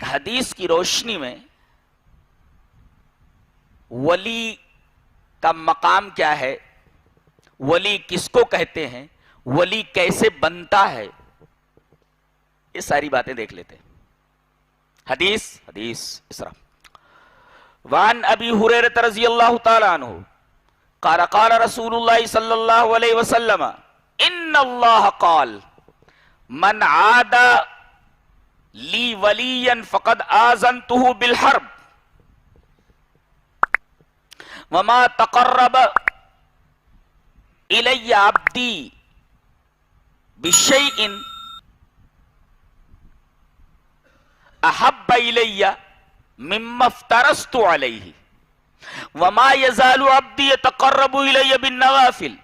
ایک حدیث کی روشنی میں ولی کا مقام کیا ہے، ولی کس کو کہتے ہیں، ولی کیسے بنتا ہے، یہ ساری باتیں دیکھ لیتے ہیں۔ حدیث اس طرح وعن ابی ہریرہ رضی اللہ تعالی عنہ قال قال رسول اللہ صلی اللہ علیہ وسلم ان اللہ قال من عاد لی ولیا فقد آذنته بالحرب وما تقرب الی عبدی بشیء احب الی مما افترضت علیہ وما يزال عبدی يتقرب الی بالنوافل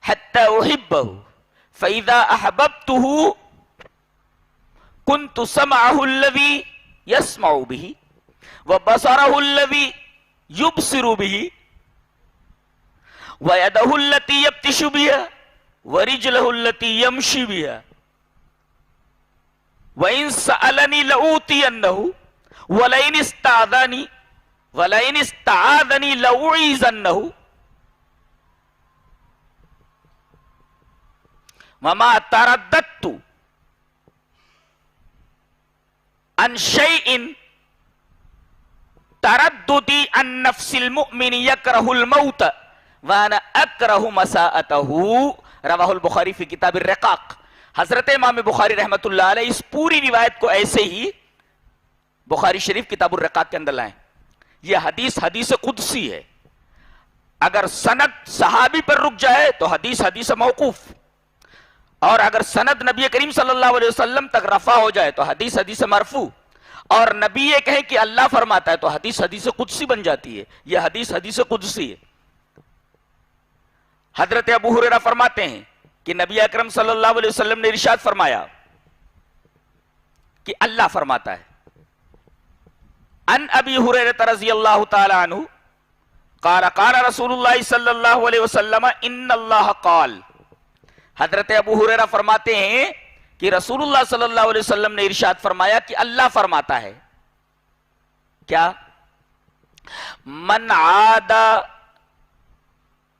حتى احبه فاذا احببته كنت سمعه الذي يسمع به وبصره الذي يبصر به ويده التي يبطش بها ورجله التي يمشي بها وإن سألني لأوتينه ولئن استعاذني لأعيذنه وما ترددت عن شيء ترددي عن نفس المؤمن يكره الموت وانا اكره مساءته رواہ البخاری فی کتاب الرقاق۔ حضرت امام بخاری رحمت اللہ علیہ اس پوری روایت کو ایسے ہی بخاری شریف کتاب الرقاق کے اندر لائیں۔ یہ حدیث قدسی ہے، اگر سند صحابی پر رک جائے تو حدیث موقوف، اور اگر سند نبی کریم صلی اللہ علیہ وسلم تک رفع ہو جائے تو حدیث مرفوع، اور نبی یہ کہے کہ اللہ فرماتا ہے تو حدیث قدسی بن جاتی ہے۔ یہ حدیث قدسی ہے۔ حضرت ابو ہریرہ فرماتے ہیں کہ نبی اکرم صلی اللہ علیہ وسلم نے ارشاد فرمایا کہ اللہ فرماتا ہے۔ ان ابی ہریرہ رضی اللہ تعالی عنہ قال قال رسول اللہ صلی اللہ علیہ وسلم ان اللہ قال، حضرت ابو ہریرہ فرماتے ہیں کہ رسول اللہ صلی اللہ علیہ وسلم نے ارشاد فرمایا کہ اللہ فرماتا ہے کیا؟ من عاد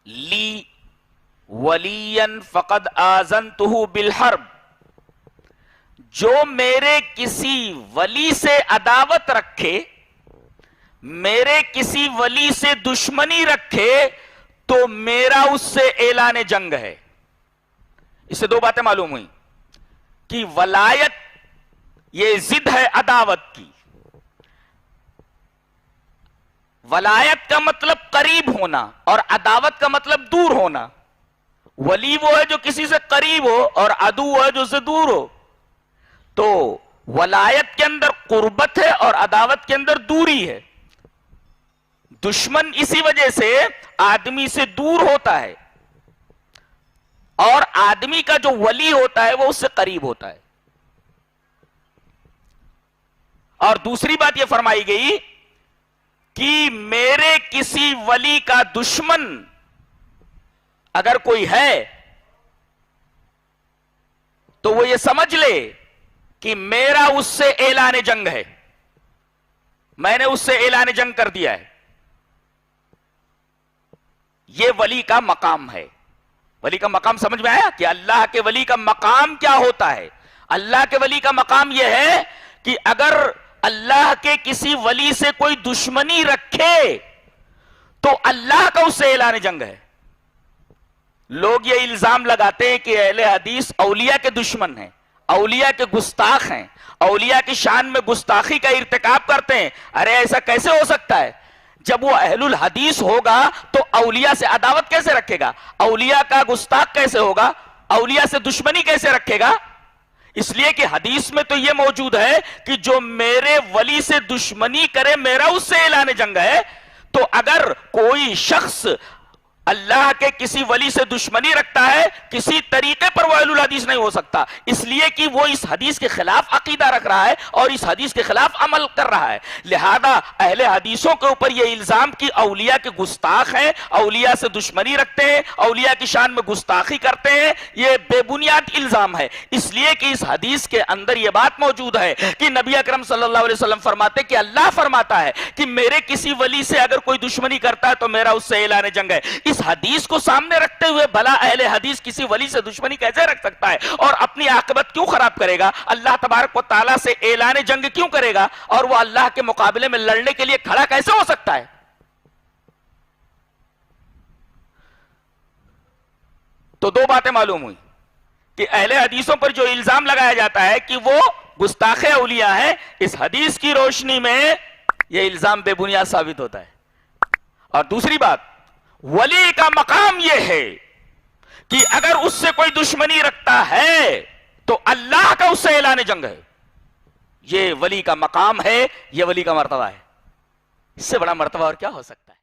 لی ولیا فقد آذنتہ بالحرب، جو میرے کسی ولی سے عداوت رکھے، میرے کسی ولی سے دشمنی رکھے تو میرا اس سے اعلان جنگ ہے۔ اس سے دو باتیں معلوم ہوئی کہ ولایت یہ ضد ہے عداوت کی۔ ولایت کا مطلب قریب ہونا اور عداوت کا مطلب دور ہونا۔ ولی وہ ہے جو کسی سے قریب ہو اور عدو وہ ہے جو سے دور ہو۔ تو ولایت کے اندر قربت ہے اور عداوت کے اندر دوری ہے۔ دشمن اسی وجہ سے آدمی سے دور ہوتا ہے، اور آدمی کا جو ولی ہوتا ہے وہ اس سے قریب ہوتا ہے۔ اور دوسری بات یہ فرمائی گئی کہ میرے کسی ولی کا دشمن اگر کوئی ہے تو وہ یہ سمجھ لے کہ میرا اس سے اعلان جنگ ہے، میں نے اس سے اعلان جنگ کر دیا ہے۔ یہ ولی کا مقام ہے۔ ولی کا مقام سمجھ میں آیا کہ اللہ کے ولی کا مقام کیا ہوتا ہے؟ اللہ کے ولی کا مقام یہ ہے کہ اگر اللہ کے کسی ولی سے کوئی دشمنی رکھے تو اللہ کا اس سے اعلان جنگ ہے۔ لوگ یہ الزام لگاتے ہیں کہ اہل حدیث اولیاء کے دشمن ہیں، اولیاء کے گستاخ ہیں، اولیاء کی شان میں گستاخی کا ارتکاب کرتے ہیں۔ ارے ایسا کیسے ہو سکتا ہے؟ جب وہ اہل الحدیث ہوگا تو اولیاء سے عداوت کیسے رکھے گا؟ اولیاء کا گستاخ کیسے ہوگا؟ اولیاء سے دشمنی کیسے رکھے گا؟ اس لیے کہ حدیث میں تو یہ موجود ہے کہ جو میرے ولی سے دشمنی کرے میرا اس سے اعلان جنگ ہے۔ تو اگر کوئی شخص اللہ کے کسی ولی سے دشمنی رکھتا ہے کسی طریقے پر وہ اہل الحدیث نہیں ہو سکتا، اس لیے کہ وہ اس حدیث کے خلاف عقیدہ رکھ رہا ہے اور اس حدیث کے خلاف عمل کر رہا ہے۔ لہذا اہل حدیثوں کے اوپر یہ الزام کہ اولیاء کے گستاخ ہیں، اولیاء سے دشمنی رکھتے ہیں، اولیاء کی شان میں گستاخی کرتے ہیں، یہ بے بنیاد الزام ہے، اس لیے کہ اس حدیث کے اندر یہ بات موجود ہے کہ نبی اکرم صلی اللہ علیہ وسلم فرماتے کہ اللہ فرماتا ہے کہ میرے کسی ولی سے اگر کوئی دشمنی کرتا ہے تو میرا اس سے اعلان جنگ ہے۔ اس حدیث کو سامنے رکھتے ہوئے بھلا اہل حدیث کسی ولی سے دشمنی کیسے رکھ سکتا ہے اور اپنی عاقبت کیوں خراب کرے گا؟ اللہ تبارک و تعالیٰ سے اعلان جنگ کیوں کرے گا اور وہ اللہ کے مقابلے میں لڑنے کے لیے کھڑا کیسے ہو سکتا ہے؟ تو دو باتیں معلوم ہوئی کہ اہل حدیثوں پر جو الزام لگایا جاتا ہے کہ وہ گستاخ اولیاء ہیں، اس حدیث کی روشنی میں یہ الزام بے بنیاد ثابت ہوتا ہے۔ اور دوسری بات، ولی کا مقام یہ ہے کہ اگر اس سے کوئی دشمنی رکھتا ہے تو اللہ کا اس سے اعلان جنگ ہے۔ یہ ولی کا مقام ہے، یہ ولی کا مرتبہ ہے، اس سے بڑا مرتبہ اور کیا ہو سکتا ہے؟